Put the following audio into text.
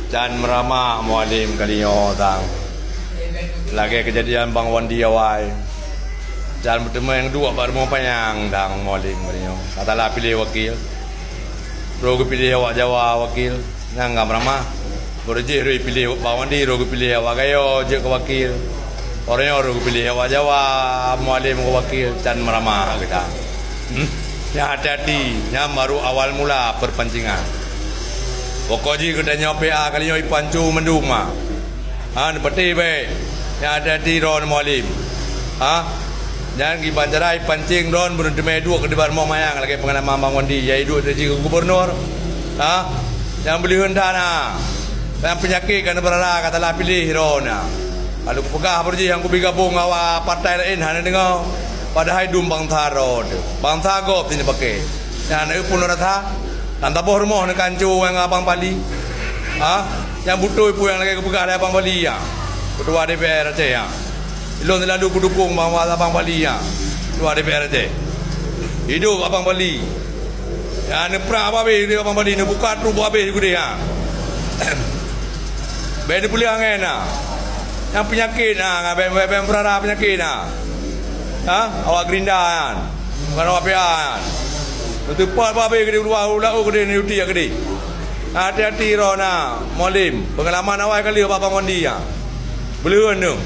Can merama mualim kalinya tang. Lagi kejadian Bang Wandi awai. Can bertemu yang dua baru mau panjang tang mualim kalinya. Katalah pilih wakil. Rogo pilih awak Jawa wakil. Nang merama. Berje roi pilih Bang Wandi rogo pilih awak gayo je ke wakil. Orangnya rogo pilih awak Jawa mualim ke wakil. Can merama kita. Ya hati-hati, yang baru awal mula perpancingan. Pokoknya kita PA kali ini pancu menduma. Peti baik. Yang hati-hati ron mualim. Jangan pergi banjarai pancing ron bunuh demi dua ke depan mau mayang lagi pengalaman Bang Wandi. Jadi dua jadi gubernur. Yang beli hendana. Yang penyakit kan berada katalah pilih ron. Kalau pegah berji yang kubi gabung awak partai lain hanya dengar. Padahal dum bangsa ron. Bangsa gop ini pakai. Yang pun rata. Tanta boh rumah ni kancu yang abang Bali. Yang butuh ibu yang lagi kepegang dari abang Bali ya. Ketua DPR aja ya. Ilon lalu kudukung abang Bali ya. Ketua DPR aja. Hidup abang Bali. Ya ni perang apa be abang Bali ni buka tu buat be juga dia. Be ni pulih angin Yang penyakit be berada penyakit awak gerinda kan. Bukan awak PA kan. Tepat babe gede luar ulau gede ni uti ya gede. Hati-hati rona mualim. Pengalaman awal kali Bang Wandi ya. Belum tu.